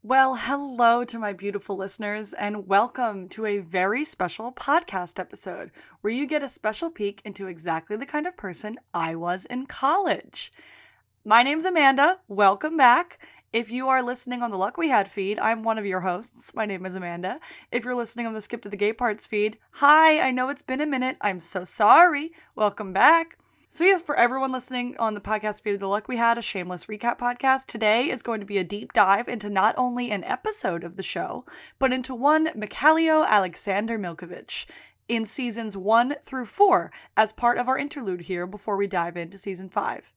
Well, hello to my beautiful listeners, and welcome to a very special podcast episode where you get a special peek into exactly the kind of person I was in college. My name's Amanda. Welcome back. If you are listening on the Luck We Had feed, I'm one of your hosts. My name is Amanda. If you're listening on the Skip to the Gay Parts feed, hi, I know it's been a minute. I'm so sorry. Welcome back. So yeah, for everyone listening on the podcast feed of The Luck We Had, a shameless recap podcast, today is going to be a deep dive into not only an episode of the show, but into one Mikhalio Alexsander Milkovich in seasons 1 through 4 as part of our interlude here before we dive into season 5.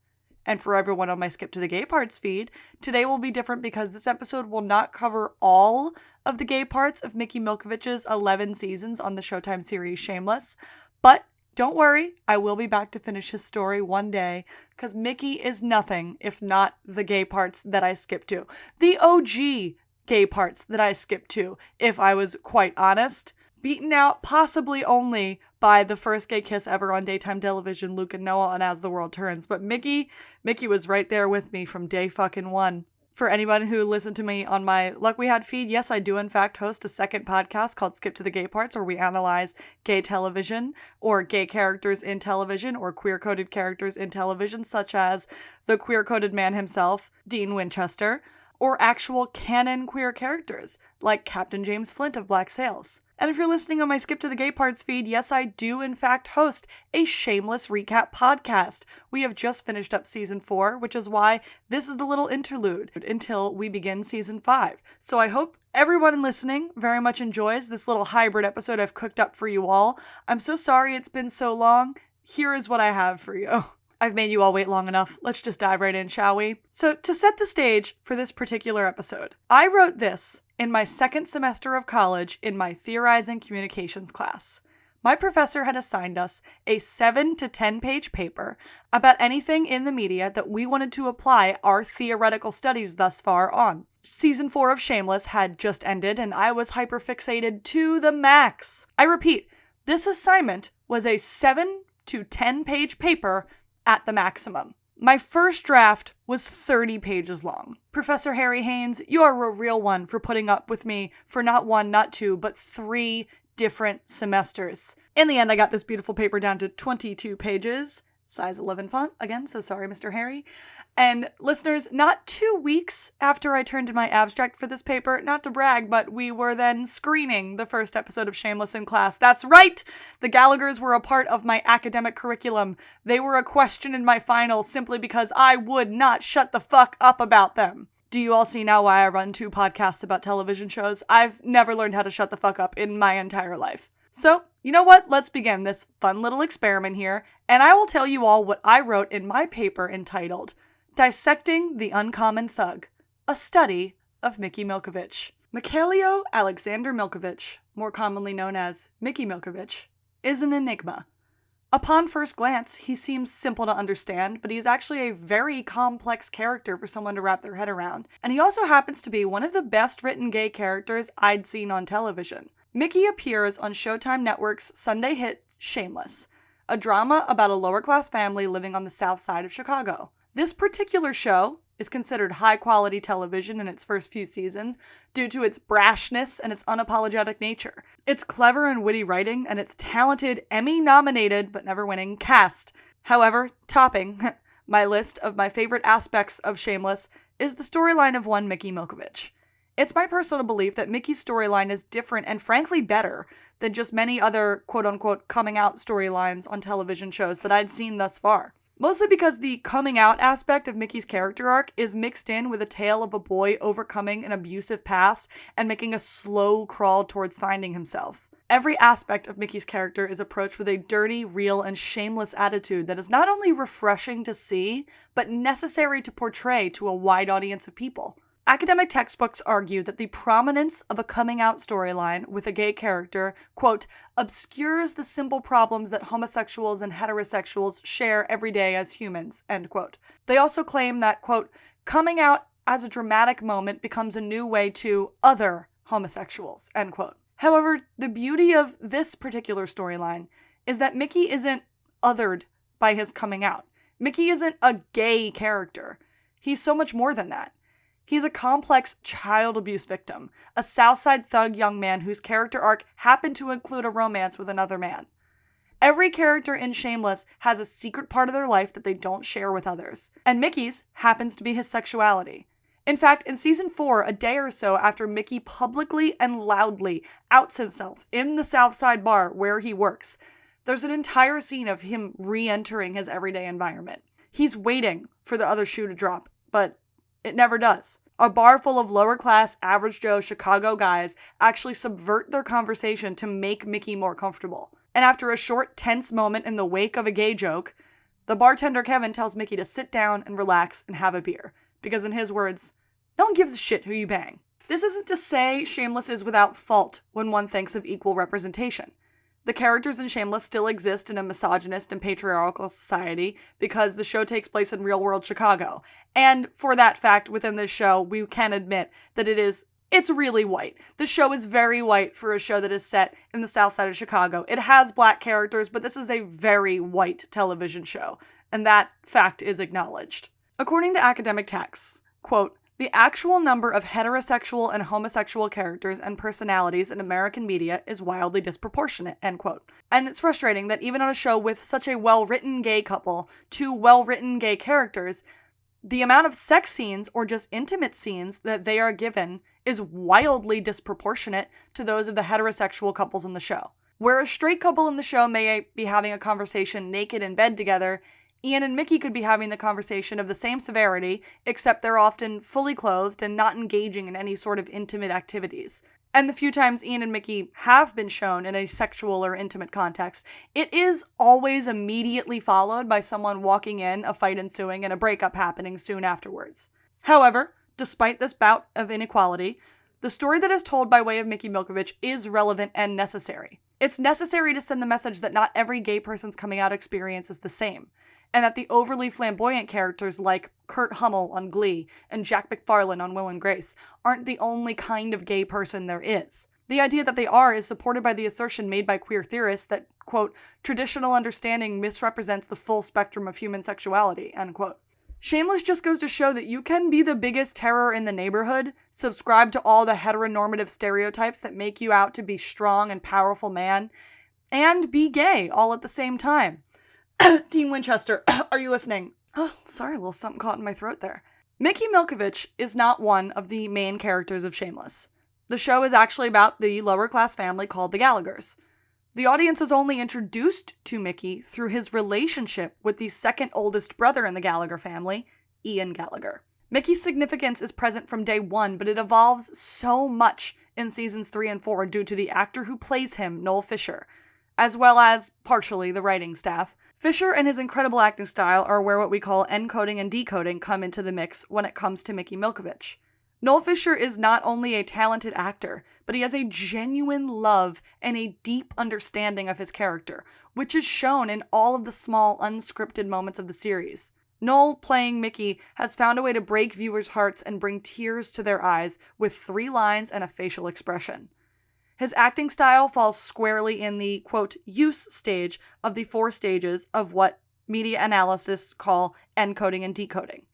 And for everyone on my Skip to the Gay Parts feed, today will be different because this episode will not cover all of the gay parts of Mickey Milkovich's 11 seasons on the Showtime series Shameless, but don't worry, I will be back to finish his story one day, because Mickey is nothing if not the gay parts that I skipped to. The OG gay parts that I skipped to, if I was quite honest. Beaten out possibly only by the first gay kiss ever on daytime television, Luke and Noah on As the World Turns. But Mickey was right there with me from day fucking one. For anyone who listened to me on my Luck We Had feed, yes, I do in fact host a second podcast called Skip to the Gay Parts, where we analyze gay television or gay characters in television or queer-coded characters in television, such as the queer-coded man himself, Dean Winchester, or actual canon queer characters like Captain James Flint of Black Sails. And if you're listening on my Skip to the Gay Parts feed, yes, I do in fact host a shameless recap podcast. We have just finished up season 4, which is why this is the little interlude until we begin season 5. So I hope everyone listening very much enjoys this little hybrid episode I've cooked up for you all. I'm so sorry it's been so long. Here is what I have for you. I've made you all wait long enough. Let's just dive right in, shall we? So to set the stage for this particular episode, I wrote this in my second semester of college in my Theorizing Communications class. My professor had assigned us a 7 to 10 page paper about anything in the media that we wanted to apply our theoretical studies thus far on. Season 4 of Shameless had just ended and I was hyperfixated to the max. I repeat, this assignment was a 7 to 10 page paper at the maximum. My first draft was 30 pages long. Professor Harry Haynes, you are a real one for putting up with me for not 1, not 2, but 3 different semesters. In the end, I got this beautiful paper down to 22 pages. Size 11 font. Again, so sorry, Mr. Harry. And listeners, not 2 weeks after I turned in my abstract for this paper, not to brag, but we were then screening the first episode of Shameless in class. That's right! The Gallaghers were a part of my academic curriculum. They were a question in my final simply because I would not shut the fuck up about them. Do you all see now why I run 2 podcasts about television shows? I've never learned how to shut the fuck up in my entire life. So, you know what? Let's begin this fun little experiment here, and I will tell you all what I wrote in my paper entitled Dissecting the Uncommon Thug, a Study of Mickey Milkovich. Mikhalio Alexsander Milkovich, more commonly known as Mickey Milkovich, is an enigma. Upon first glance, he seems simple to understand, but he's actually a very complex character for someone to wrap their head around. And he also happens to be one of the best written gay characters I'd seen on television. Mickey appears on Showtime Network's Sunday hit Shameless, a drama about a lower-class family living on the south side of Chicago. This particular show is considered high-quality television in its first few seasons due to its brashness and its unapologetic nature. Its clever and witty writing and its talented, Emmy-nominated but never-winning cast. However, topping my list of my favorite aspects of Shameless is the storyline of one Mickey Milkovich. It's my personal belief that Mickey's storyline is different and frankly better than just many other quote-unquote coming-out storylines on television shows that I'd seen thus far. Mostly because the coming-out aspect of Mickey's character arc is mixed in with a tale of a boy overcoming an abusive past and making a slow crawl towards finding himself. Every aspect of Mickey's character is approached with a dirty, real, and shameless attitude that is not only refreshing to see, but necessary to portray to a wide audience of people. Academic textbooks argue that the prominence of a coming-out storyline with a gay character, quote, obscures the simple problems that homosexuals and heterosexuals share every day as humans, end quote. They also claim that, quote, coming out as a dramatic moment becomes a new way to other homosexuals, end quote. However, the beauty of this particular storyline is that Mickey isn't othered by his coming out. Mickey isn't a gay character. He's so much more than that. He's a complex child abuse victim, a Southside thug young man whose character arc happened to include a romance with another man. Every character in Shameless has a secret part of their life that they don't share with others, and Mickey's happens to be his sexuality. In fact, in season 4, a day or so after Mickey publicly and loudly outs himself in the Southside bar where he works, there's an entire scene of him re-entering his everyday environment. He's waiting for the other shoe to drop, but it never does. A bar full of lower-class, average Joe Chicago guys actually subvert their conversation to make Mickey more comfortable. And after a short, tense moment in the wake of a gay joke, the bartender Kevin tells Mickey to sit down and relax and have a beer. Because in his words, no one gives a shit who you bang. This isn't to say Shameless is without fault when one thinks of equal representation. The characters in Shameless still exist in a misogynist and patriarchal society because the show takes place in real-world Chicago. And for that fact, within this show, we can admit that it's really white. The show is very white for a show that is set in the South Side of Chicago. It has black characters, but this is a very white television show, and that fact is acknowledged. According to academic texts, quote, the actual number of heterosexual and homosexual characters and personalities in American media is wildly disproportionate, end quote. And it's frustrating that even on a show with such a well-written gay couple, 2 well-written gay characters, the amount of sex scenes or just intimate scenes that they are given is wildly disproportionate to those of the heterosexual couples in the show. Where a straight couple in the show may be having a conversation naked in bed together, Ian and Mickey could be having the conversation of the same severity, except they're often fully clothed and not engaging in any sort of intimate activities. And the few times Ian and Mickey have been shown in a sexual or intimate context, it is always immediately followed by someone walking in, a fight ensuing, and a breakup happening soon afterwards. However, despite this bout of inequality, the story that is told by way of Mickey Milkovich is relevant and necessary. It's necessary to send the message that not every gay person's coming out experience is the same, and that the overly flamboyant characters like Kurt Hummel on Glee and Jack McFarlane on Will and Grace aren't the only kind of gay person there is. The idea that they are is supported by the assertion made by queer theorists that, quote, traditional understanding misrepresents the full spectrum of human sexuality, end quote. Shameless just goes to show that you can be the biggest terror in the neighborhood, subscribe to all the heteronormative stereotypes that make you out to be strong and powerful man, and be gay all at the same time. Dean Winchester, are you listening? Oh, sorry, a little something caught in my throat there. Mickey Milkovich is not one of the main characters of Shameless. The show is actually about the lower-class family called the Gallaghers. The audience is only introduced to Mickey through his relationship with the second oldest brother in the Gallagher family, Ian Gallagher. Mickey's significance is present from day one, but it evolves so much in seasons 3 and 4 due to the actor who plays him, Noel Fisher, as well as, partially, the writing staff. Fisher and his incredible acting style are where what we call encoding and decoding come into the mix when it comes to Mickey Milkovich. Noel Fisher is not only a talented actor, but he has a genuine love and a deep understanding of his character, which is shown in all of the small, unscripted moments of the series. Noel, playing Mickey, has found a way to break viewers' hearts and bring tears to their eyes with 3 lines and a facial expression. His acting style falls squarely in the, quote, use stage of the 4 stages of what media analysts call encoding and decoding,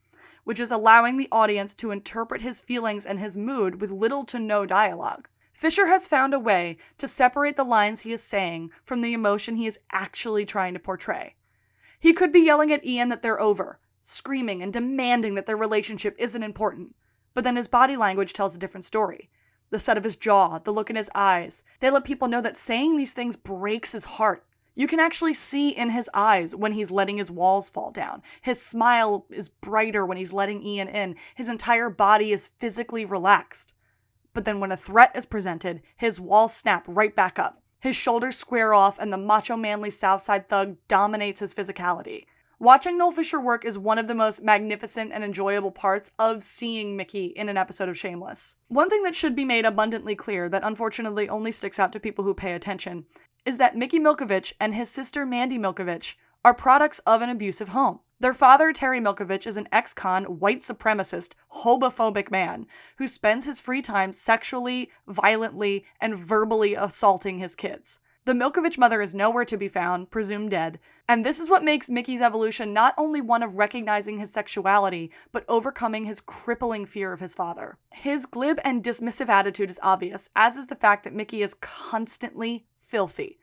which is allowing the audience to interpret his feelings and his mood with little to no dialogue. Fisher has found a way to separate the lines he is saying from the emotion he is actually trying to portray. He could be yelling at Ian that they're over, screaming and demanding that their relationship isn't important, but then his body language tells a different story. The set of his jaw, the look in his eyes, they let people know that saying these things breaks his heart. You can actually see in his eyes when he's letting his walls fall down. His smile is brighter when he's letting Ian in. His entire body is physically relaxed. But then when a threat is presented, his walls snap right back up. His shoulders square off and the macho manly Southside thug dominates his physicality. Watching Noel Fisher work is one of the most magnificent and enjoyable parts of seeing Mickey in an episode of Shameless. One thing that should be made abundantly clear that unfortunately only sticks out to people who pay attention is that Mickey Milkovich and his sister Mandy Milkovich are products of an abusive home. Their father, Terry Milkovich, is an ex-con, white supremacist, homophobic man who spends his free time sexually, violently, and verbally assaulting his kids. The Milkovich mother is nowhere to be found, presumed dead, and this is what makes Mickey's evolution not only one of recognizing his sexuality, but overcoming his crippling fear of his father. His glib and dismissive attitude is obvious, as is the fact that Mickey is constantly filthy.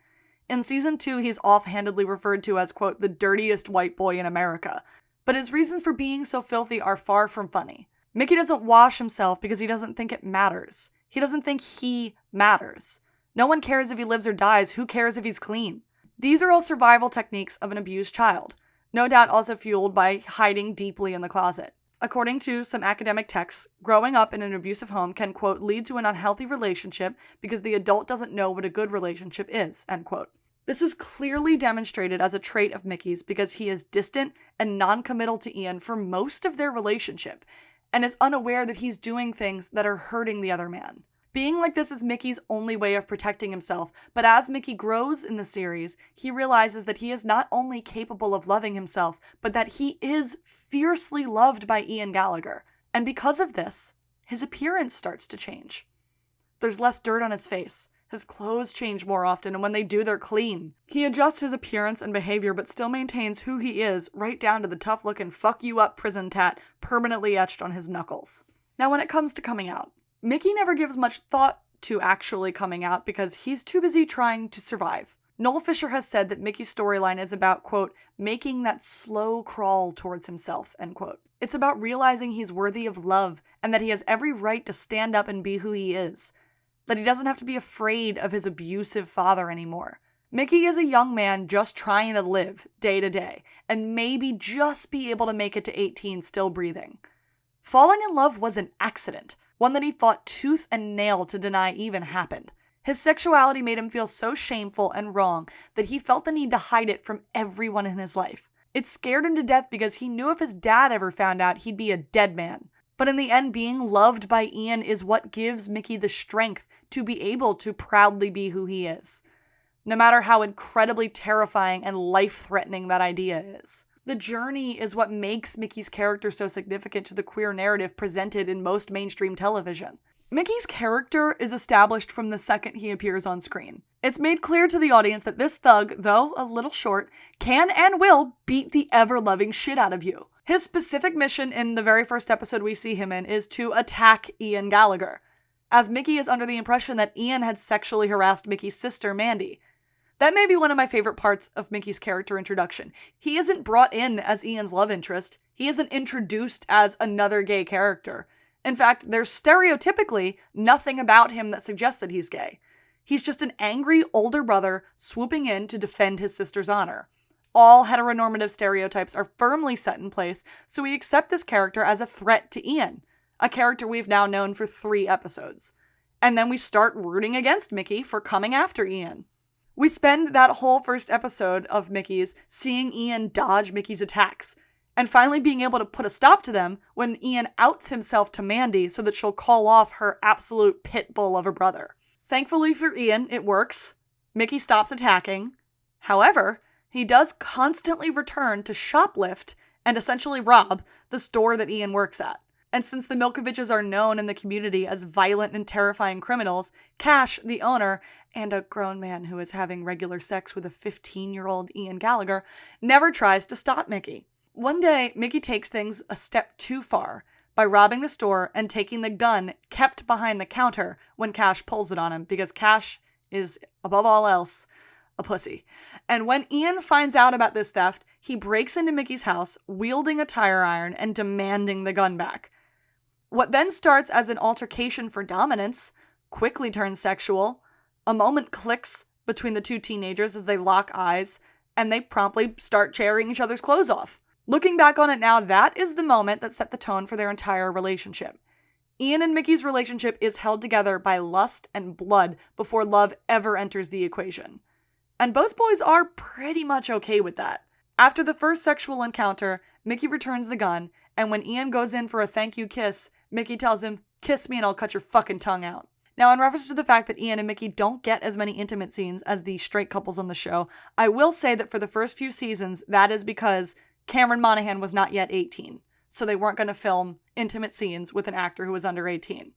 In season 2, he's offhandedly referred to as, quote, the dirtiest white boy in America. But his reasons for being so filthy are far from funny. Mickey doesn't wash himself because he doesn't think it matters. He doesn't think he matters. No one cares if he lives or dies. Who cares if he's clean? These are all survival techniques of an abused child, no doubt also fueled by hiding deeply in the closet. According to some academic texts, growing up in an abusive home can, quote, lead to an unhealthy relationship because the adult doesn't know what a good relationship is, end quote. This is clearly demonstrated as a trait of Mickey's because he is distant and non-committal to Ian for most of their relationship, and is unaware that he's doing things that are hurting the other man. Being like this is Mickey's only way of protecting himself, but as Mickey grows in the series, he realizes that he is not only capable of loving himself, but that he is fiercely loved by Ian Gallagher. And because of this, his appearance starts to change. There's less dirt on his face. His clothes change more often, and when they do, they're clean. He adjusts his appearance and behavior, but still maintains who he is, right down to the tough-looking fuck you up prison tat permanently etched on his knuckles. Now, when it comes to coming out, Mickey never gives much thought to actually coming out because he's too busy trying to survive. Noel Fisher has said that Mickey's storyline is about, quote, making that slow crawl towards himself, end quote. It's about realizing he's worthy of love and that he has every right to stand up and be who he is. That he doesn't have to be afraid of his abusive father anymore. Mickey is a young man just trying to live day to day and maybe just be able to make it to 18 still breathing. Falling in love was an accident. One that he fought tooth and nail to deny even happened. His sexuality made him feel so shameful and wrong that he felt the need to hide it from everyone in his life. It scared him to death because he knew if his dad ever found out, he'd be a dead man. But in the end, being loved by Ian is what gives Mickey the strength to be able to proudly be who he is, no matter how incredibly terrifying and life-threatening that idea is. The journey is what makes Mickey's character so significant to the queer narrative presented in most mainstream television. Mickey's character is established from the second he appears on screen. It's made clear to the audience that this thug, though a little short, can and will beat the ever-loving shit out of you. His specific mission in the very first episode we see him in is to attack Ian Gallagher, as Mickey is under the impression that Ian had sexually harassed Mickey's sister, Mandy. That may be one of my favorite parts of Mickey's character introduction. He isn't brought in as Ian's love interest. He isn't introduced as another gay character. In fact, there's stereotypically nothing about him that suggests that he's gay. He's just an angry older brother swooping in to defend his sister's honor. All heteronormative stereotypes are firmly set in place, so we accept this character as a threat to Ian, a character we've now known for 3 episodes. And then we start rooting against Mickey for coming after Ian. We spend that whole first episode of Mickey's seeing Ian dodge Mickey's attacks, and finally being able to put a stop to them when Ian outs himself to Mandy so that she'll call off her absolute pit bull of a brother. Thankfully for Ian, it works. Mickey stops attacking. However, he does constantly return to shoplift and essentially rob the store that Ian works at. And since the Milkoviches are known in the community as violent and terrifying criminals, Cash, the owner, and a grown man who is having regular sex with a 15-year-old Ian Gallagher, never tries to stop Mickey. One day, Mickey takes things a step too far by robbing the store and taking the gun kept behind the counter when Cash pulls it on him, because Cash is, above all else, a pussy. And when Ian finds out about this theft, he breaks into Mickey's house, wielding a tire iron and demanding the gun back. What then starts as an altercation for dominance quickly turns sexual. A moment clicks between the two teenagers as they lock eyes, and they promptly start tearing each other's clothes off. Looking back on it now, that is the moment that set the tone for their entire relationship. Ian and Mickey's relationship is held together by lust and blood before love ever enters the equation. And both boys are pretty much okay with that. After the first sexual encounter, Mickey returns the gun, and when Ian goes in for a thank you kiss, Mickey tells him, "Kiss me and I'll cut your fucking tongue out." Now, in reference to the fact that Ian and Mickey don't get as many intimate scenes as the straight couples on the show, I will say that for the first few seasons, that is because Cameron Monaghan was not yet 18, so they weren't going to film intimate scenes with an actor who was under 18.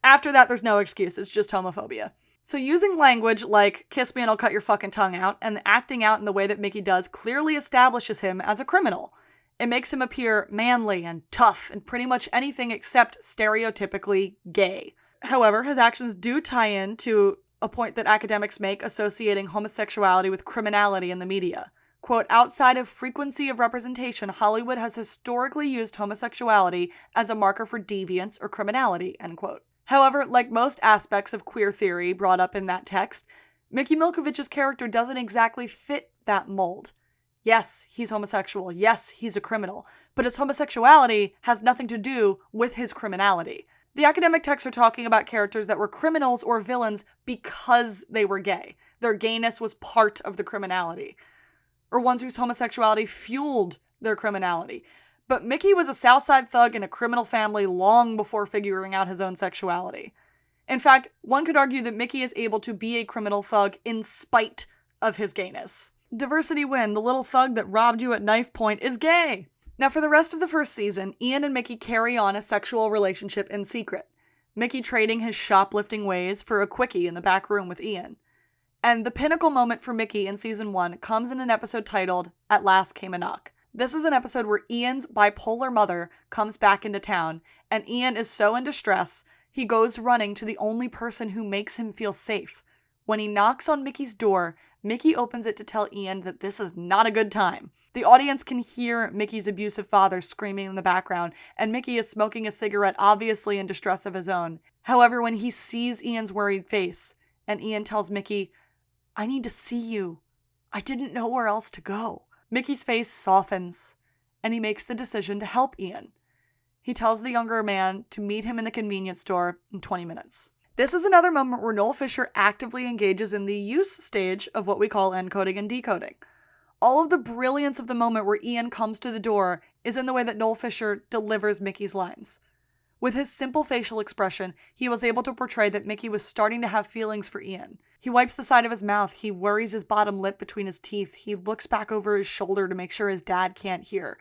After that, there's no excuse, it's just homophobia. So using language like, kiss me and I'll cut your fucking tongue out, and acting out in the way that Mickey does clearly establishes him as a criminal. It makes him appear manly and tough and pretty much anything except stereotypically gay. However, his actions do tie in to a point that academics make associating homosexuality with criminality in the media. Quote, outside of frequency of representation, Hollywood has historically used homosexuality as a marker for deviance or criminality, end quote. However, like most aspects of queer theory brought up in that text, Mickey Milkovich's character doesn't exactly fit that mold. Yes, he's homosexual. Yes, he's a criminal. But his homosexuality has nothing to do with his criminality. The academic texts are talking about characters that were criminals or villains because they were gay. Their gayness was part of the criminality. Or ones whose homosexuality fueled their criminality. But Mickey was a Southside thug in a criminal family long before figuring out his own sexuality. In fact, one could argue that Mickey is able to be a criminal thug in spite of his gayness. Diversity win, the little thug that robbed you at knife point is gay! Now for the rest of the first season, Ian and Mickey carry on a sexual relationship in secret. Mickey trading his shoplifting ways for a quickie in the back room with Ian. And the pinnacle moment for Mickey in season 1 comes in an episode titled, At Last Came a Knock. This is an episode where Ian's bipolar mother comes back into town, and Ian is so in distress, he goes running to the only person who makes him feel safe. When he knocks on Mickey's door, Mickey opens it to tell Ian that this is not a good time. The audience can hear Mickey's abusive father screaming in the background, and Mickey is smoking a cigarette, obviously in distress of his own. However, when he sees Ian's worried face, and Ian tells Mickey, I need to see you. I didn't know where else to go. Mickey's face softens, and he makes the decision to help Ian. He tells the younger man to meet him in the convenience store in 20 minutes. This is another moment where Noel Fisher actively engages in the use stage of what we call encoding and decoding. All of the brilliance of the moment where Ian comes to the door is in the way that Noel Fisher delivers Mickey's lines. With his simple facial expression, he was able to portray that Mickey was starting to have feelings for Ian. He wipes the side of his mouth, he worries his bottom lip between his teeth, he looks back over his shoulder to make sure his dad can't hear.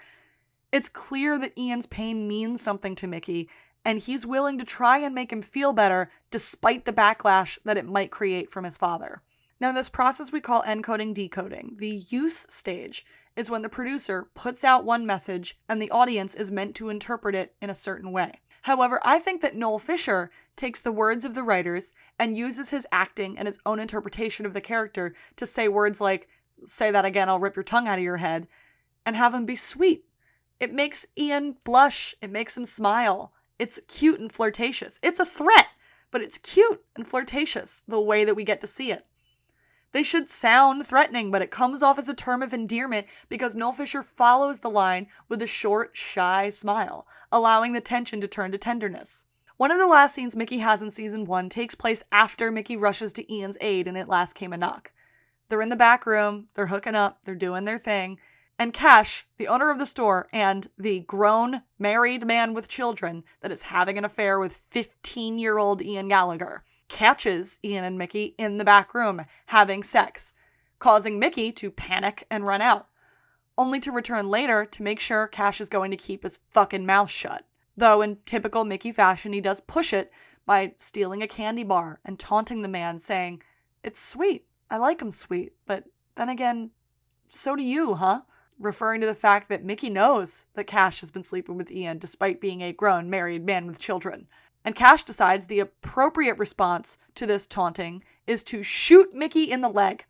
It's clear that Ian's pain means something to Mickey, and he's willing to try and make him feel better despite the backlash that it might create from his father. Now, this process we call encoding decoding. The use stage is when the producer puts out one message and the audience is meant to interpret it in a certain way. However, I think that Noel Fisher takes the words of the writers and uses his acting and his own interpretation of the character to say words like, say that again, I'll rip your tongue out of your head, and have him be sweet. It makes Ian blush. It makes him smile. It's cute and flirtatious. It's a threat, but it's cute and flirtatious the way that we get to see it. They should sound threatening, but it comes off as a term of endearment because Noel Fisher follows the line with a short, shy smile, allowing the tension to turn to tenderness. One of the last scenes Mickey has in season 1 takes place after Mickey rushes to Ian's aid and It Last Came a Knock. They're in the back room, they're hooking up, they're doing their thing, and Cash, the owner of the store, and the grown, married man with children that is having an affair with 15-year-old Ian Gallagher, catches Ian and Mickey in the back room having sex, causing Mickey to panic and run out, only to return later to make sure Cash is going to keep his fucking mouth shut. Though in typical Mickey fashion, he does push it by stealing a candy bar and taunting the man, saying, "It's sweet. I like him sweet, but then again, so do you, huh?" Referring to the fact that Mickey knows that Cash has been sleeping with Ian despite being a grown, married man with children. And Cash decides the appropriate response to this taunting is to shoot Mickey in the leg.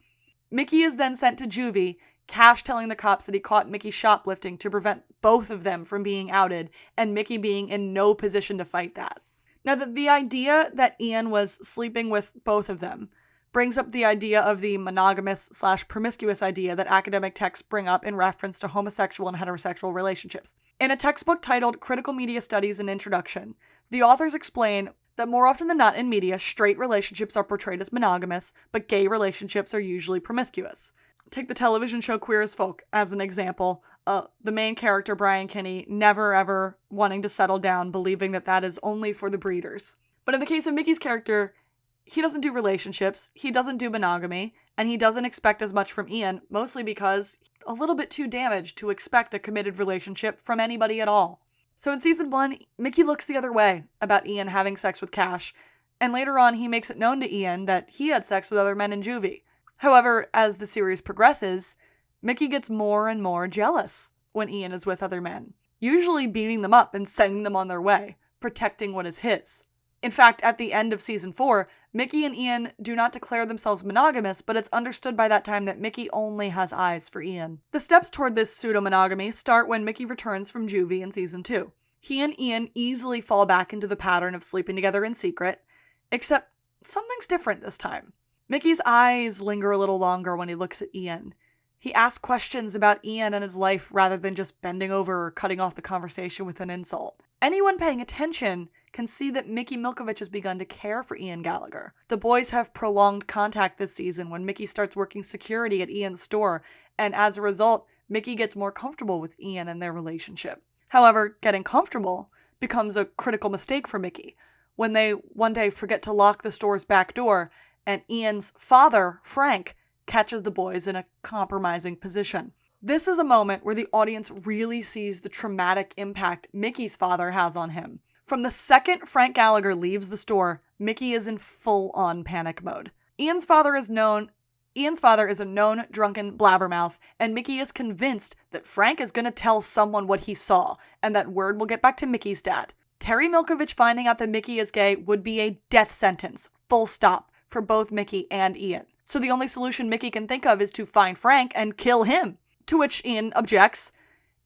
Mickey is then sent to juvie, Cash telling the cops that he caught Mickey shoplifting to prevent both of them from being outed, and Mickey being in no position to fight that. Now, the idea that Ian was sleeping with both of them brings up the idea of the monogamous/promiscuous idea that academic texts bring up in reference to homosexual and heterosexual relationships. In a textbook titled Critical Media Studies and Introduction, the authors explain that more often than not in media, straight relationships are portrayed as monogamous, but gay relationships are usually promiscuous. Take the television show Queer as Folk as an example. The main character, Brian Kinney, never ever wanting to settle down, believing that that is only for the breeders. But in the case of Mickey's character, he doesn't do relationships, he doesn't do monogamy, and he doesn't expect as much from Ian, mostly because he's a little bit too damaged to expect a committed relationship from anybody at all. So in season 1, Mickey looks the other way about Ian having sex with Cash, and later on he makes it known to Ian that he had sex with other men in juvie. However, as the series progresses, Mickey gets more and more jealous when Ian is with other men, usually beating them up and sending them on their way, protecting what is his. In fact, at the end of season 4, Mickey and Ian do not declare themselves monogamous, but it's understood by that time that Mickey only has eyes for Ian. The steps toward this pseudo-monogamy start when Mickey returns from juvie in season 2. He and Ian easily fall back into the pattern of sleeping together in secret, except something's different this time. Mickey's eyes linger a little longer when he looks at Ian. He asks questions about Ian and his life rather than just bending over or cutting off the conversation with an insult. Anyone paying attention can see that Mickey Milkovich has begun to care for Ian Gallagher. The boys have prolonged contact this season when Mickey starts working security at Ian's store, and as a result, Mickey gets more comfortable with Ian and their relationship. However, getting comfortable becomes a critical mistake for Mickey when they one day forget to lock the store's back door, and Ian's father, Frank, catches the boys in a compromising position. This is a moment where the audience really sees the traumatic impact Mickey's father has on him. From the second Frank Gallagher leaves the store, Mickey is in full-on panic mode. Ian's father is a known drunken blabbermouth, and Mickey is convinced that Frank is going to tell someone what he saw, and that word will get back to Mickey's dad. Terry Milkovich finding out that Mickey is gay would be a death sentence, full stop, for both Mickey and Ian. So the only solution Mickey can think of is to find Frank and kill him, to which Ian objects,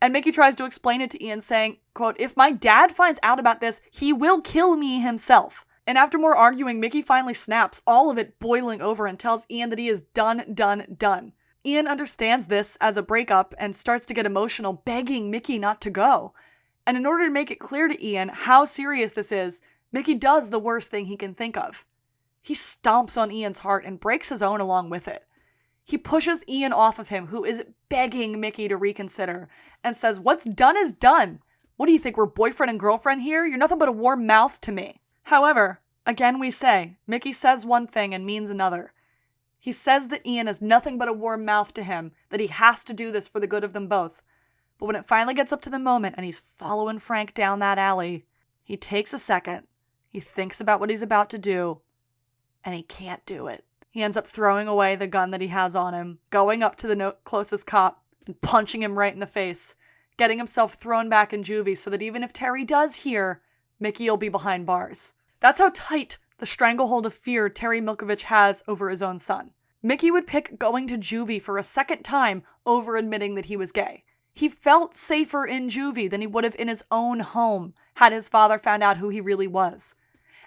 and Mickey tries to explain it to Ian, saying, quote, "If my dad finds out about this, he will kill me himself." And after more arguing, Mickey finally snaps, all of it boiling over, and tells Ian that he is done. Ian understands this as a breakup and starts to get emotional, begging Mickey not to go. And in order to make it clear to Ian how serious this is, Mickey does the worst thing he can think of. He stomps on Ian's heart and breaks his own along with it. He pushes Ian off of him, who is begging Mickey to reconsider, and says, "What's done is done. What do you think, we're boyfriend and girlfriend here? You're nothing but a warm mouth to me." However, again we say, Mickey says one thing and means another. He says that Ian is nothing but a warm mouth to him, that he has to do this for the good of them both. But when it finally gets up to the moment and he's following Frank down that alley, he takes a second, he thinks about what he's about to do, and he can't do it. He ends up throwing away the gun that he has on him, going up to the closest cop and punching him right in the face, getting himself thrown back in juvie so that even if Terry does hear, Mickey will be behind bars. That's how tight the stranglehold of fear Terry Milkovich has over his own son. Mickey would pick going to juvie for a second time over admitting that he was gay. He felt safer in juvie than he would have in his own home had his father found out who he really was.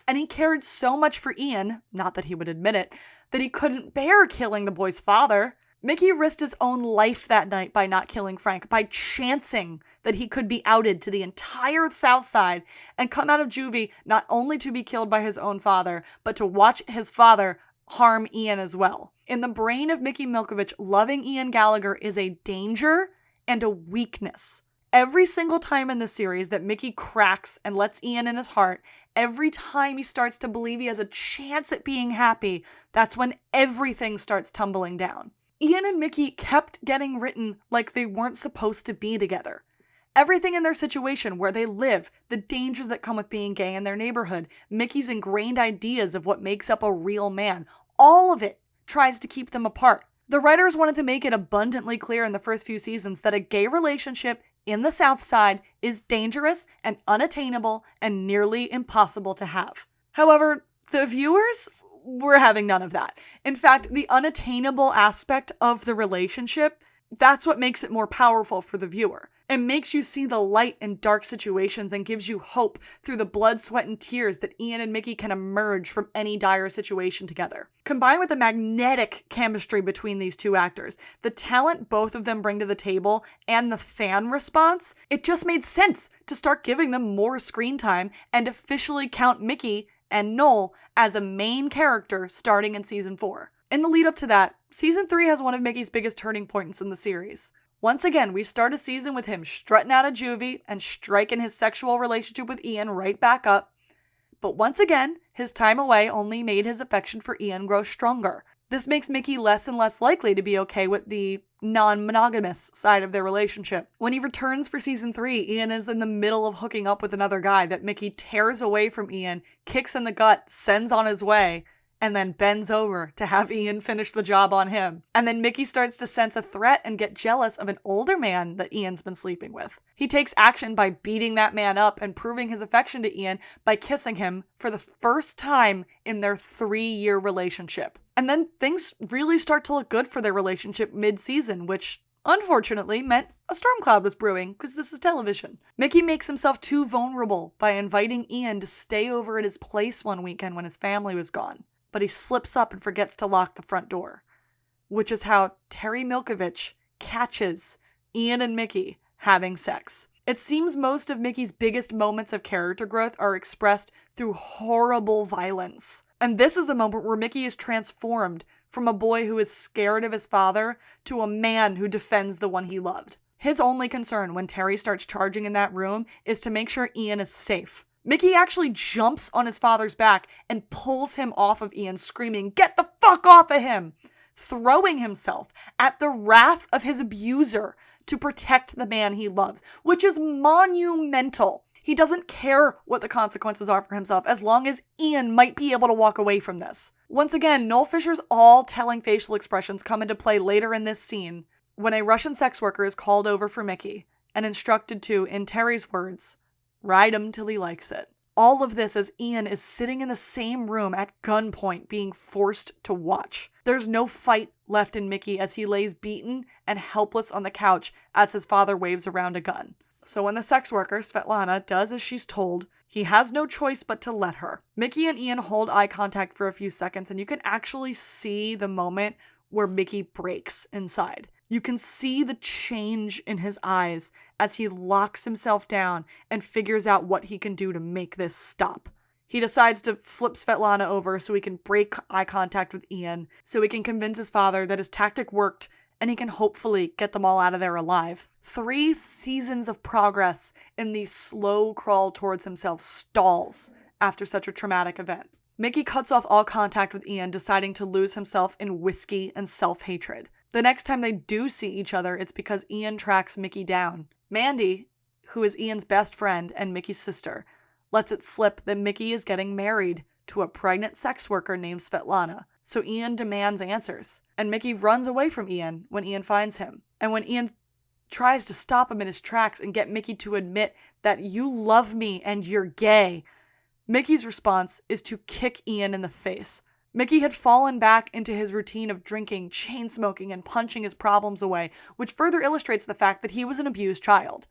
And he cared so much for Ian, not that he would admit it, that he couldn't bear killing the boy's father. Mickey risked his own life that night by not killing Frank, by chancing that he could be outed to the entire South Side and come out of juvie not only to be killed by his own father, but to watch his father harm Ian as well. In the brain of Mickey Milkovich, loving Ian Gallagher is a danger and a weakness. Every single time in this series that Mickey cracks and lets Ian in his heart, every time he starts to believe he has a chance at being happy, that's when everything starts tumbling down. Ian and Mickey kept getting written like they weren't supposed to be together. Everything in their situation, where they live, the dangers that come with being gay in their neighborhood, Mickey's ingrained ideas of what makes up a real man, all of it tries to keep them apart. The writers wanted to make it abundantly clear in the first few seasons that a gay relationship in the South Side is dangerous and unattainable and nearly impossible to have. However, the viewers were having none of that. In fact, the unattainable aspect of the relationship, that's what makes it more powerful for the viewer. It makes you see the light in dark situations and gives you hope through the blood, sweat, and tears that Ian and Mickey can emerge from any dire situation together. Combined with the magnetic chemistry between these two actors, the talent both of them bring to the table, and the fan response, it just made sense to start giving them more screen time and officially count Mickey and Noel as a main character starting in season 4. In the lead up to that, season 3 has one of Mickey's biggest turning points in the series. Once again, we start a season with him strutting out of juvie and striking his sexual relationship with Ian right back up. But once again, his time away only made his affection for Ian grow stronger. This makes Mickey less and less likely to be okay with the non-monogamous side of their relationship. When he returns for season 3, Ian is in the middle of hooking up with another guy that Mickey tears away from Ian, kicks in the gut, sends on his way, and then bends over to have Ian finish the job on him. And then Mickey starts to sense a threat and get jealous of an older man that Ian's been sleeping with. He takes action by beating that man up and proving his affection to Ian by kissing him for the first time in their 3-year relationship. And then things really start to look good for their relationship mid-season, which unfortunately meant a storm cloud was brewing, because this is television. Mickey makes himself too vulnerable by inviting Ian to stay over at his place one weekend when his family was gone. But he slips up and forgets to lock the front door, which is how Terry Milkovich catches Ian and Mickey having sex. It seems most of Mickey's biggest moments of character growth are expressed through horrible violence. And this is a moment where Mickey is transformed from a boy who is scared of his father to a man who defends the one he loved. His only concern when Terry starts charging in that room is to make sure Ian is safe. Mickey actually jumps on his father's back and pulls him off of Ian, screaming, "Get the fuck off of him!" throwing himself at the wrath of his abuser to protect the man he loves, which is monumental. He doesn't care what the consequences are for himself as long as Ian might be able to walk away from this. Once again, Noel Fisher's all-telling facial expressions come into play later in this scene when a Russian sex worker is called over for Mickey and instructed to, in Terry's words, ride him till he likes it. All of this as Ian is sitting in the same room at gunpoint being forced to watch. There's no fight left in Mickey as he lays beaten and helpless on the couch as his father waves around a gun. So when the sex worker, Svetlana, does as she's told, he has no choice but to let her. Mickey and Ian hold eye contact for a few seconds and you can actually see the moment where Mickey breaks inside. You can see the change in his eyes as he locks himself down and figures out what he can do to make this stop. He decides to flip Svetlana over so he can break eye contact with Ian, so he can convince his father that his tactic worked and he can hopefully get them all out of there alive. 3 seasons of progress in the slow crawl towards himself stalls after such a traumatic event. Mickey cuts off all contact with Ian, deciding to lose himself in whiskey and self-hatred. The next time they do see each other, it's because Ian tracks Mickey down. Mandy, who is Ian's best friend and Mickey's sister, lets it slip that Mickey is getting married to a pregnant sex worker named Svetlana. So Ian demands answers. And Mickey runs away from Ian when Ian finds him. And when Ian tries to stop him in his tracks and get Mickey to admit that you love me and you're gay, Mickey's response is to kick Ian in the face. Mickey had fallen back into his routine of drinking, chain smoking, and punching his problems away, which further illustrates the fact that he was an abused child.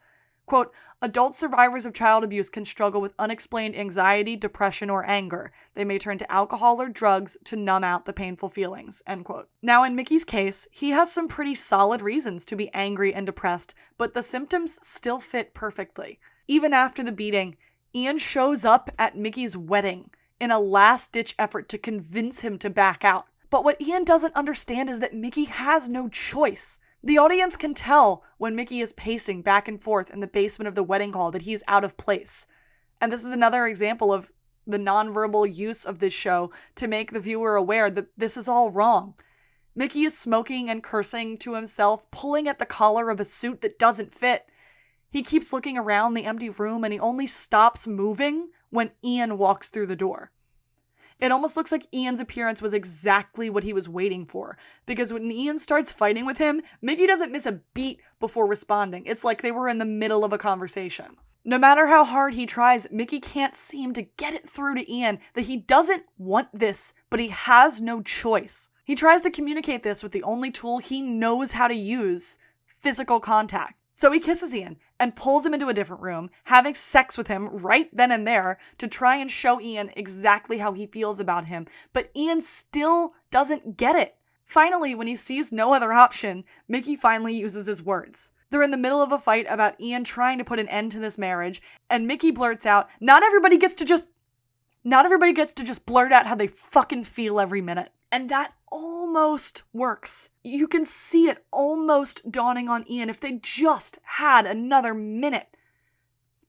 Quote, adult survivors of child abuse can struggle with unexplained anxiety, depression, or anger. They may turn to alcohol or drugs to numb out the painful feelings, end quote. Now, in Mickey's case, he has some pretty solid reasons to be angry and depressed, but the symptoms still fit perfectly. Even after the beating, Ian shows up at Mickey's wedding in a last-ditch effort to convince him to back out. But what Ian doesn't understand is that Mickey has no choice. The audience can tell when Mickey is pacing back and forth in the basement of the wedding hall that he's out of place. And this is another example of the nonverbal use of this show to make the viewer aware that this is all wrong. Mickey is smoking and cursing to himself, pulling at the collar of a suit that doesn't fit. He keeps looking around the empty room and he only stops moving when Ian walks through the door. It almost looks like Ian's appearance was exactly what he was waiting for, because when Ian starts fighting with him, Mickey doesn't miss a beat before responding. It's like they were in the middle of a conversation. No matter how hard he tries, Mickey can't seem to get it through to Ian that he doesn't want this, but he has no choice. He tries to communicate this with the only tool he knows how to use, physical contact. So he kisses Ian and pulls him into a different room, having sex with him right then and there to try and show Ian exactly how he feels about him. But Ian still doesn't get it. Finally, when he sees no other option, Mickey finally uses his words. They're in the middle of a fight about Ian trying to put an end to this marriage, and Mickey blurts out, not everybody gets to just blurt out how they fucking feel every minute. And that almost works. You can see it almost dawning on Ian if they just had another minute.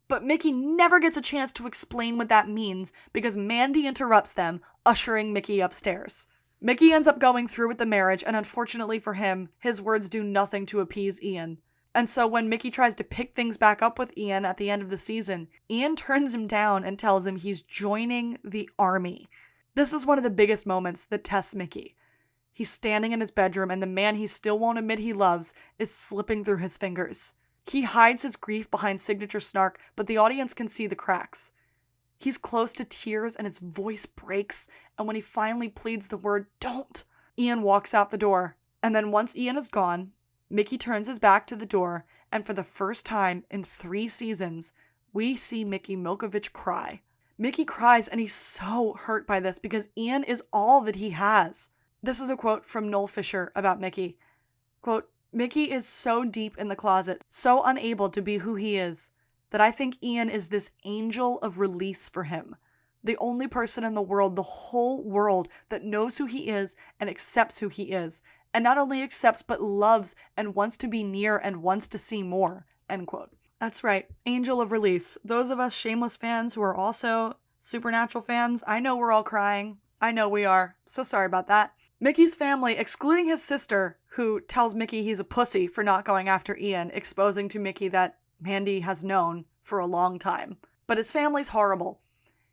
But Mickey never gets a chance to explain what that means because Mandy interrupts them, ushering Mickey upstairs. Mickey ends up going through with the marriage, and unfortunately for him, his words do nothing to appease Ian. And so when Mickey tries to pick things back up with Ian at the end of the season, Ian turns him down and tells him he's joining the army. This is one of the biggest moments that tests Mickey. He's standing in his bedroom, and the man he still won't admit he loves is slipping through his fingers. He hides his grief behind signature snark, but the audience can see the cracks. He's close to tears, and his voice breaks, and when he finally pleads the word, "Don't," Ian walks out the door. And then once Ian is gone, Mickey turns his back to the door, and for the first time in 3 seasons, we see Mickey Milkovich cry. Mickey cries, and he's so hurt by this because Ian is all that he has. This is a quote from Noel Fisher about Mickey. Quote, "Mickey is so deep in the closet, so unable to be who he is, that I think Ian is this angel of release for him. The only person in the world, the whole world, that knows who he is and accepts who he is. And not only accepts, but loves and wants to be near and wants to see more." End quote. That's right, angel of release. Those of us Shameless fans who are also Supernatural fans, I know we're all crying. I know we are. So sorry about that. Mickey's family, excluding his sister, who tells Mickey he's a pussy for not going after Ian, exposing to Mickey that Mandy has known for a long time. But his family's horrible.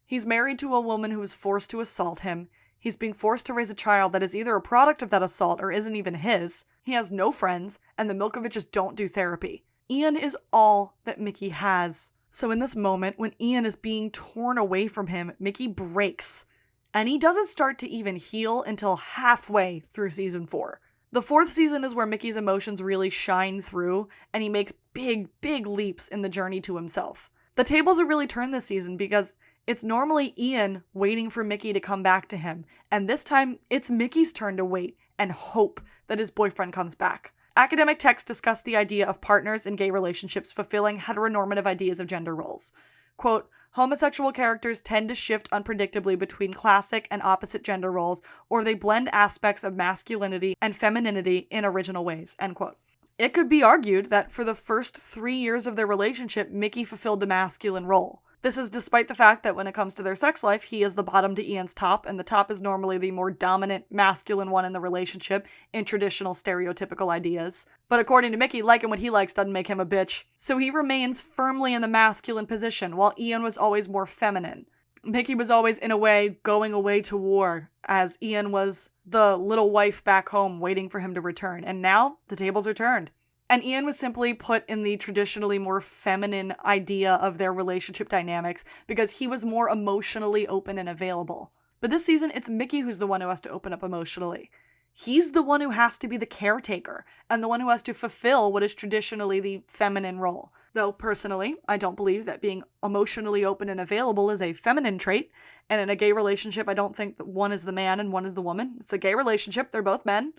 He's married to a woman who was forced to assault him. He's being forced to raise a child that is either a product of that assault or isn't even his. He has no friends, and the Milkoviches don't do therapy. Ian is all that Mickey has. So in this moment, when Ian is being torn away from him, Mickey breaks. And he doesn't start to even heal until halfway through season 4. The 4th season is where Mickey's emotions really shine through, and he makes big, big leaps in the journey to himself. The tables are really turned this season because it's normally Ian waiting for Mickey to come back to him, and this time it's Mickey's turn to wait and hope that his boyfriend comes back. Academic texts discuss the idea of partners in gay relationships fulfilling heteronormative ideas of gender roles. Quote, "Homosexual characters tend to shift unpredictably between classic and opposite gender roles, or they blend aspects of masculinity and femininity in original ways." End quote. It could be argued that for the first 3 years of their relationship, Mickey fulfilled the masculine role. This is despite the fact that when it comes to their sex life, he is the bottom to Ian's top, and the top is normally the more dominant, masculine one in the relationship in traditional stereotypical ideas. But according to Mickey, liking what he likes doesn't make him a bitch. So he remains firmly in the masculine position, while Ian was always more feminine. Mickey was always, in a way, going away to war, as Ian was the little wife back home waiting for him to return. And now, the tables are turned. And Ian was simply put in the traditionally more feminine idea of their relationship dynamics because he was more emotionally open and available. But this season, it's Mickey who's the one who has to open up emotionally. He's the one who has to be the caretaker and the one who has to fulfill what is traditionally the feminine role. Though, personally, I don't believe that being emotionally open and available is a feminine trait. And in a gay relationship, I don't think that one is the man and one is the woman. It's a gay relationship. They're both men.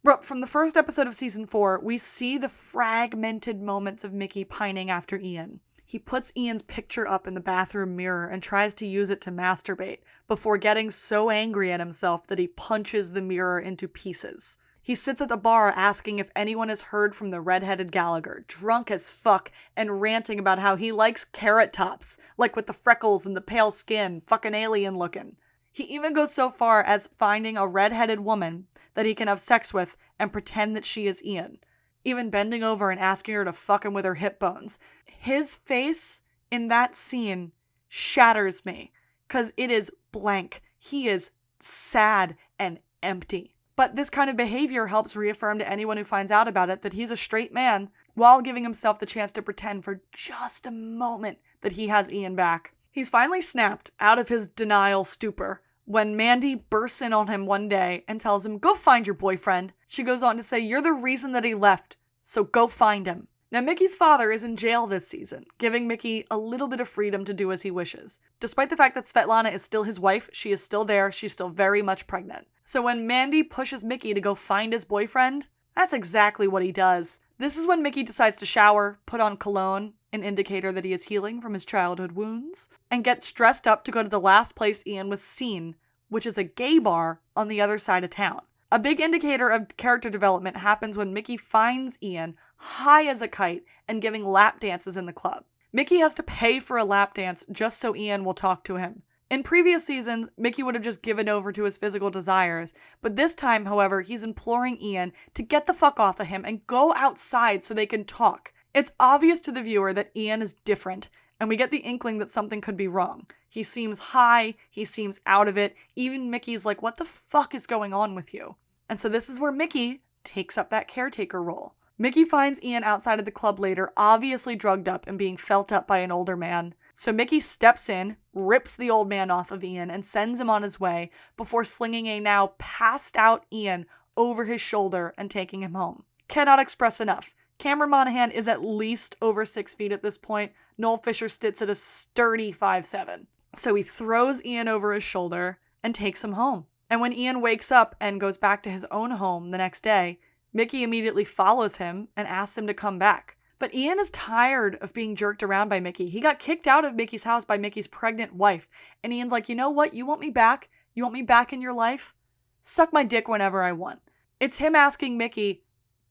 But from the first episode of season 4, we see the fragmented moments of Mickey pining after Ian. He puts Ian's picture up in the bathroom mirror and tries to use it to masturbate, before getting so angry at himself that he punches the mirror into pieces. He sits at the bar asking if anyone has heard from the red-headed Gallagher, drunk as fuck, and ranting about how he likes carrot tops, like with the freckles and the pale skin, fucking alien looking. He even goes so far as finding a red-headed woman that he can have sex with and pretend that she is Ian, even bending over and asking her to fuck him with her hip bones. His face in that scene shatters me, because it is blank. He is sad and empty. But this kind of behavior helps reaffirm to anyone who finds out about it that he's a straight man, while giving himself the chance to pretend for just a moment that he has Ian back. He's finally snapped out of his denial stupor when Mandy bursts in on him one day and tells him, "Go find your boyfriend." She goes on to say, "You're the reason that he left, so go find him." Now, Mickey's father is in jail this season, giving Mickey a little bit of freedom to do as he wishes. Despite the fact that Svetlana is still his wife, she is still there, she's still very much pregnant. So when Mandy pushes Mickey to go find his boyfriend, that's exactly what he does. This is when Mickey decides to shower, put on cologne, an indicator that he is healing from his childhood wounds, and gets dressed up to go to the last place Ian was seen, which is a gay bar on the other side of town. A big indicator of character development happens when Mickey finds Ian high as a kite and giving lap dances in the club. Mickey has to pay for a lap dance just so Ian will talk to him. In previous seasons, Mickey would have just given over to his physical desires, but this time, however, he's imploring Ian to get the fuck off of him and go outside so they can talk. It's obvious to the viewer that Ian is different, and we get the inkling that something could be wrong. He seems high, he seems out of it, even Mickey's like, what the fuck is going on with you? And so this is where Mickey takes up that caretaker role. Mickey finds Ian outside of the club later, obviously drugged up and being felt up by an older man. So Mickey steps in, rips the old man off of Ian, and sends him on his way before slinging a now passed out Ian over his shoulder and taking him home. Cannot express enough. Cameron Monaghan is at least over 6 feet at this point. Noel Fisher sits at a sturdy 5'7". So he throws Ian over his shoulder and takes him home. And when Ian wakes up and goes back to his own home the next day, Mickey immediately follows him and asks him to come back. But Ian is tired of being jerked around by Mickey. He got kicked out of Mickey's house by Mickey's pregnant wife. And Ian's like, you know what? You want me back? You want me back in your life? Suck my dick whenever I want. It's him asking Mickey,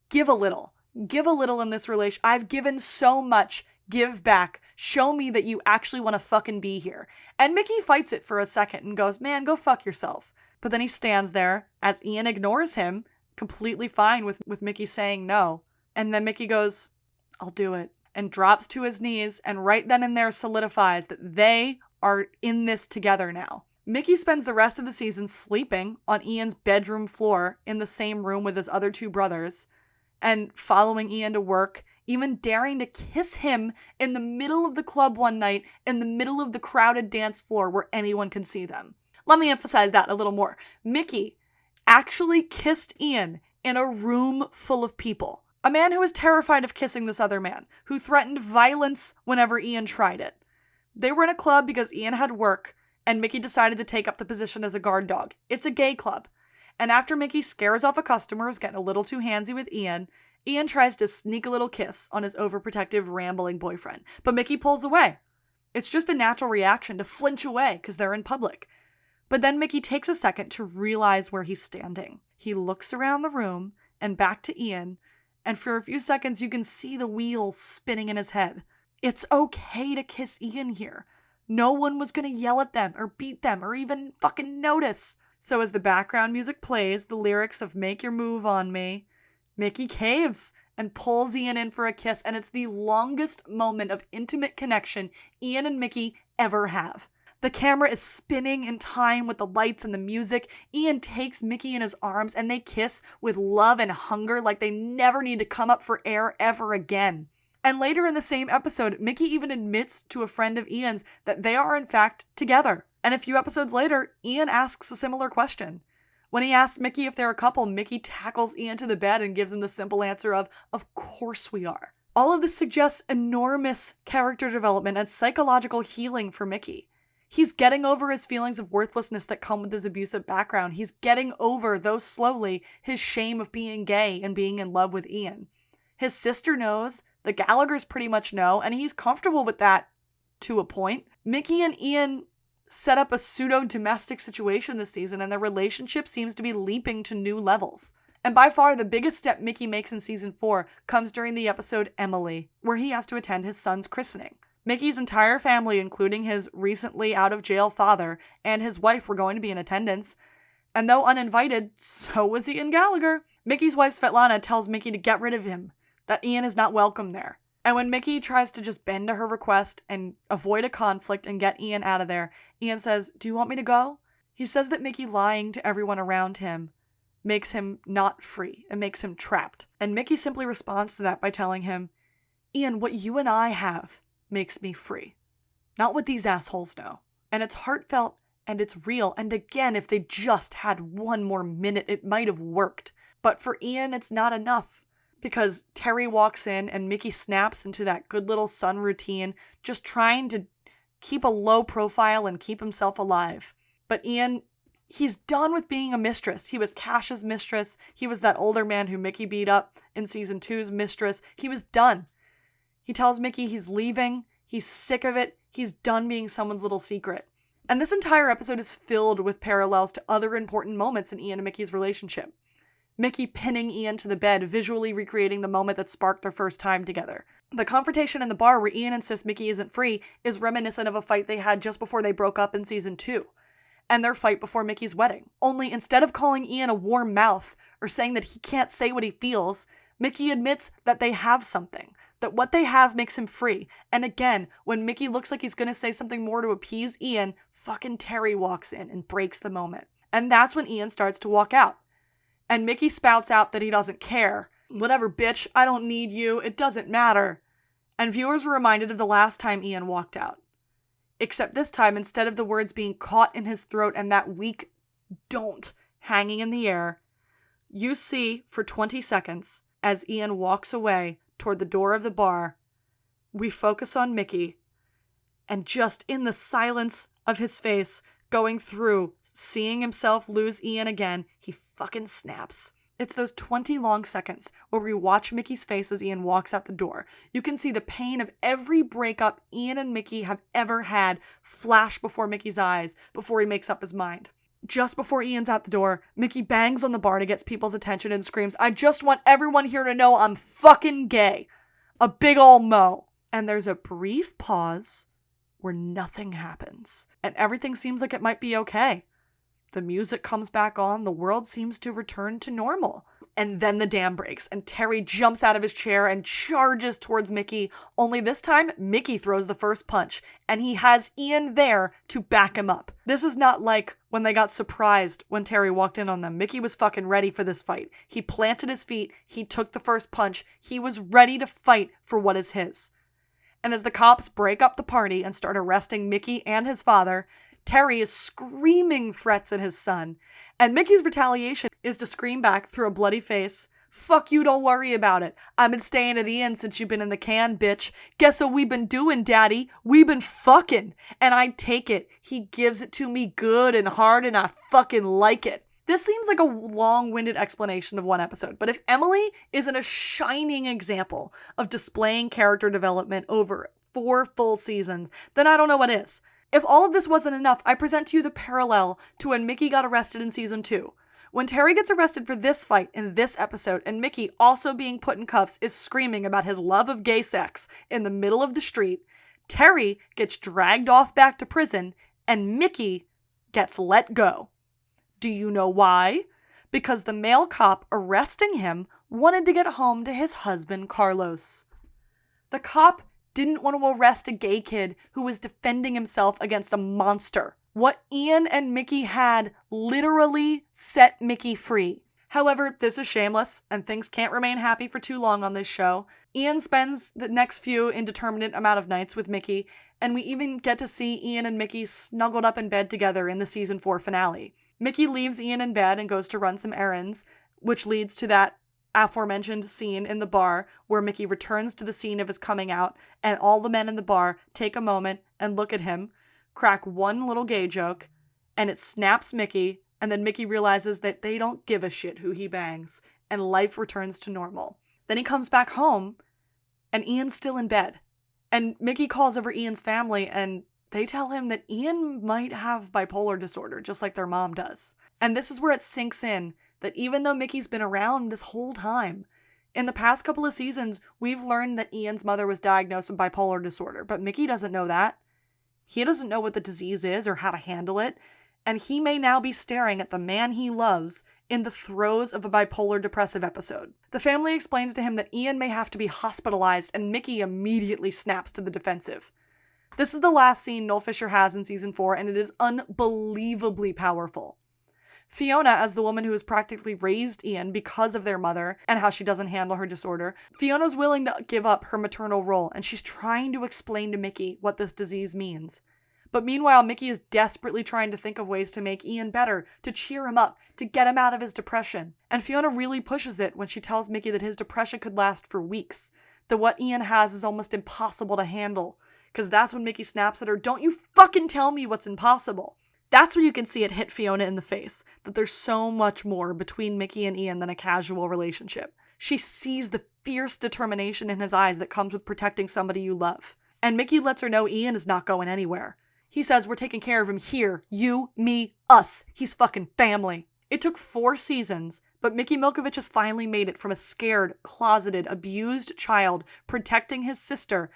give a little. Give a little in this relation. I've given so much. Give back. Show me that you actually want to fucking be here. And Mickey fights it for a second and goes, man, go fuck yourself. But then he stands there as Ian ignores him, completely fine with Mickey saying no. And then Mickey goes, I'll do it, and drops to his knees, and right then and there solidifies that they are in this together now. Mickey spends the rest of the season sleeping on Ian's bedroom floor in the same room with his other two brothers, and following Ian to work, even daring to kiss him in the middle of the club one night, in the middle of the crowded dance floor where anyone can see them. Let me emphasize that a little more. Mickey actually kissed Ian in a room full of people. A man who was terrified of kissing this other man, who threatened violence whenever Ian tried it. They were in a club because Ian had work, and Mickey decided to take up the position as a guard dog. It's a gay club. And after Mickey scares off a customer who's getting a little too handsy with Ian, Ian tries to sneak a little kiss on his overprotective, rambling boyfriend. But Mickey pulls away. It's just a natural reaction to flinch away because they're in public. But then Mickey takes a second to realize where he's standing. He looks around the room and back to Ian, and for a few seconds you can see the wheels spinning in his head. It's okay to kiss Ian here. No one was going to yell at them or beat them or even fucking notice. So as the background music plays the lyrics of Make Your Move on Me, Mickey caves and pulls Ian in for a kiss, and it's the longest moment of intimate connection Ian and Mickey ever have. The camera is spinning in time with the lights and the music. Ian takes Mickey in his arms and they kiss with love and hunger like they never need to come up for air ever again. And later in the same episode, Mickey even admits to a friend of Ian's that they are in fact together. And a few episodes later, Ian asks a similar question. When he asks Mickey if they're a couple, Mickey tackles Ian to the bed and gives him the simple answer of course we are. All of this suggests enormous character development and psychological healing for Mickey. He's getting over his feelings of worthlessness that come with his abusive background. He's getting over, though slowly, his shame of being gay and being in love with Ian. His sister knows, the Gallaghers pretty much know, and he's comfortable with that to a point. Mickey and Ian set up a pseudo-domestic situation this season, and their relationship seems to be leaping to new levels. And by far, the biggest step Mickey makes in season 4 comes during the episode Emily, where he has to attend his son's christening. Mickey's entire family, including his recently out-of-jail father and his wife, were going to be in attendance. And though uninvited, so was Ian Gallagher. Mickey's wife Svetlana tells Mickey to get rid of him, that Ian is not welcome there. And when Mickey tries to just bend to her request and avoid a conflict and get Ian out of there, Ian says, "Do you want me to go?" He says that Mickey lying to everyone around him makes him not free and makes him trapped. And Mickey simply responds to that by telling him, "Ian, what you and I have makes me free. Not what these assholes know." And it's heartfelt and it's real. And again, if they just had one more minute, it might have worked. But for Ian, it's not enough. Because Terry walks in and Mickey snaps into that good little son routine, just trying to keep a low profile and keep himself alive. But Ian, he's done with being a mistress. He was Cash's mistress. He was that older man who Mickey beat up in season 2's mistress. He was done. He tells Mickey he's leaving. He's sick of it. He's done being someone's little secret. And this entire episode is filled with parallels to other important moments in Ian and Mickey's relationship. Mickey pinning Ian to the bed, visually recreating the moment that sparked their first time together. The confrontation in the bar where Ian insists Mickey isn't free is reminiscent of a fight they had just before they broke up in season 2. And their fight before Mickey's wedding. Only instead of calling Ian a warm mouth or saying that he can't say what he feels, Mickey admits that they have something, that what they have makes him free. And again, when Mickey looks like he's going to say something more to appease Ian, fucking Terry walks in and breaks the moment. And that's when Ian starts to walk out. And Mickey spouts out that he doesn't care. Whatever, bitch, I don't need you, it doesn't matter. And viewers were reminded of the last time Ian walked out. Except this time, instead of the words being caught in his throat and that weak "don't" hanging in the air, you see, for 20 seconds, as Ian walks away toward the door of the bar, we focus on Mickey, and just in the silence of his face, going through, seeing himself lose Ian again, he fucking snaps. It's those 20 long seconds where we watch Mickey's face as Ian walks out the door. You can see the pain of every breakup Ian and Mickey have ever had flash before Mickey's eyes before he makes up his mind. Just before Ian's out the door, Mickey bangs on the bar to get people's attention and screams, "I just want everyone here to know I'm fucking gay." A big ol' mo. And there's a brief pause where nothing happens. And everything seems like it might be okay. The music comes back on, the world seems to return to normal. And then the dam breaks, and Terry jumps out of his chair and charges towards Mickey, only this time, Mickey throws the first punch, and he has Ian there to back him up. This is not like when they got surprised when Terry walked in on them. Mickey was fucking ready for this fight. He planted his feet, he took the first punch, he was ready to fight for what is his. And as the cops break up the party and start arresting Mickey and his father, Terry is screaming threats at his son, and Mickey's retaliation is to scream back through a bloody face, "Fuck you, don't worry about it. I've been staying at Ian since you've been in the can, bitch. Guess what we been doing, daddy? We been fucking. And I take it. He gives it to me good and hard and I fucking like it." This seems like a long-winded explanation of one episode, but if Emily isn't a shining example of displaying character development over 4 full seasons, then I don't know what is. If all of this wasn't enough, I present to you the parallel to when Mickey got arrested in season 2. When Terry gets arrested for this fight in this episode, and Mickey, also being put in cuffs, is screaming about his love of gay sex in the middle of the street, Terry gets dragged off back to prison, and Mickey gets let go. Do you know why? Because the male cop arresting him wanted to get home to his husband, Carlos. The cop didn't want to arrest a gay kid who was defending himself against a monster. What Ian and Mickey had literally set Mickey free. However, this is shameless, and things can't remain happy for too long on this show. Ian spends the next few indeterminate amount of nights with Mickey, and we even get to see Ian and Mickey snuggled up in bed together in the season 4 finale. Mickey leaves Ian in bed and goes to run some errands, which leads to that aforementioned scene in the bar where Mickey returns to the scene of his coming out, and all the men in the bar take a moment and look at him, crack one little gay joke, and it snaps Mickey, and then Mickey realizes that they don't give a shit who he bangs, and life returns to normal. Then he comes back home, and Ian's still in bed. And Mickey calls over Ian's family, and they tell him that Ian might have bipolar disorder, just like their mom does. And this is where it sinks in that even though Mickey's been around this whole time, in the past couple of seasons, we've learned that Ian's mother was diagnosed with bipolar disorder, but Mickey doesn't know that. He doesn't know what the disease is or how to handle it, and he may now be staring at the man he loves in the throes of a bipolar depressive episode. The family explains to him that Ian may have to be hospitalized, and Mickey immediately snaps to the defensive. This is the last scene Noel Fisher has in season 4, and it is unbelievably powerful. Fiona, as the woman who has practically raised Ian because of their mother and how she doesn't handle her disorder, Fiona's willing to give up her maternal role, and she's trying to explain to Mickey what this disease means. But meanwhile, Mickey is desperately trying to think of ways to make Ian better, to cheer him up, to get him out of his depression. And Fiona really pushes it when she tells Mickey that his depression could last for weeks, that what Ian has is almost impossible to handle. Because that's when Mickey snaps at her, "Don't you fucking tell me what's impossible." That's when you can see it hit Fiona in the face, that there's so much more between Mickey and Ian than a casual relationship. She sees the fierce determination in his eyes that comes with protecting somebody you love. And Mickey lets her know Ian is not going anywhere. He says, "We're taking care of him here. You, me, us. He's fucking family." It took 4 seasons, But Mickey Milkovich has finally made it from a scared, closeted, abused child protecting his sister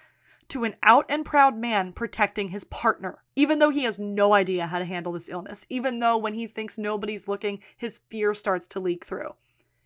to an out and proud man protecting his partner. Even though he has no idea how to handle this illness, even though when he thinks nobody's looking, his fear starts to leak through.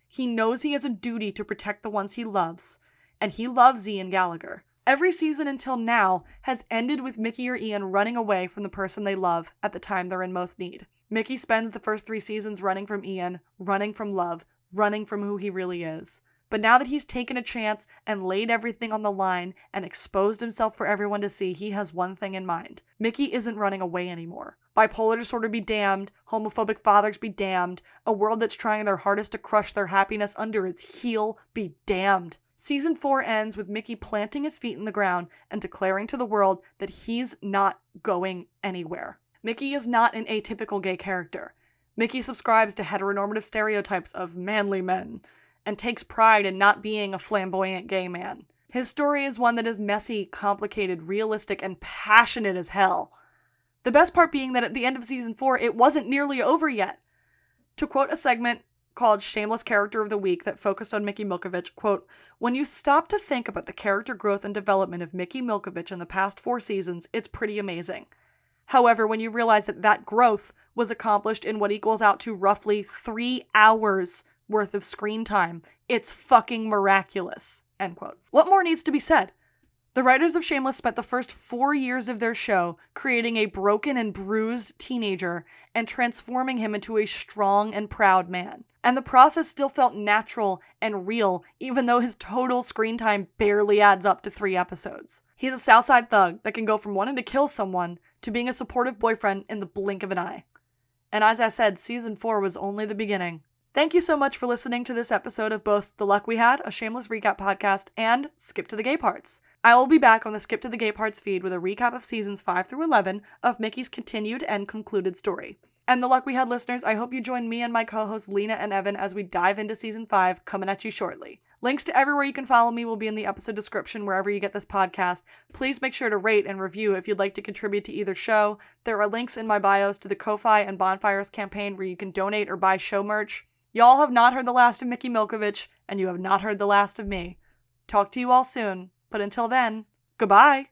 He knows he has a duty to protect the ones he loves, and he loves Ian Gallagher. Every season until now has ended with Mickey or Ian running away from the person they love at the time they're in most need. Mickey spends the first 3 seasons running from Ian, running from love, running from who he really is. But now that he's taken a chance and laid everything on the line and exposed himself for everyone to see, he has one thing in mind. Mickey isn't running away anymore. Bipolar disorder be damned, homophobic fathers be damned, a world that's trying their hardest to crush their happiness under its heel be damned. Season 4 ends with Mickey planting his feet in the ground and declaring to the world that he's not going anywhere. Mickey is not an atypical gay character. Mickey subscribes to heteronormative stereotypes of manly men, and takes pride in not being a flamboyant gay man. His story is one that is messy, complicated, realistic, and passionate as hell. The best part being that at the end of season 4, it wasn't nearly over yet. To quote a segment called Shameless Character of the Week that focused on Mickey Milkovich, quote, "When you stop to think about the character growth and development of Mickey Milkovich in the past 4 seasons, it's pretty amazing. However, when you realize that that growth was accomplished in what equals out to roughly 3 hours worth of screen time, it's fucking miraculous," end quote. What more needs to be said? The writers of Shameless spent the first 4 years of their show creating a broken and bruised teenager and transforming him into a strong and proud man. And the process still felt natural and real, even though his total screen time barely adds up to 3 episodes. He's a Southside thug that can go from wanting to kill someone to being a supportive boyfriend in the blink of an eye. And as I said, season 4 was only the beginning. Thank you so much for listening to this episode of both The Luck We Had, a Shameless recap podcast, and Skip to the Gay Parts. I will be back on the Skip to the Gay Parts feed with a recap of seasons 5 through 11 of Mickey's continued and concluded story. And The Luck We Had listeners, I hope you join me and my co-hosts Lena and Evan as we dive into season 5, coming at you shortly. Links to everywhere you can follow me will be in the episode description wherever you get this podcast. Please make sure to rate and review if you'd like to contribute to either show. There are links in my bios to the Kofi and Bonfires campaign where you can donate or buy show merch. Y'all have not heard the last of Mickey Milkovich, and you have not heard the last of me. Talk to you all soon, but until then, goodbye!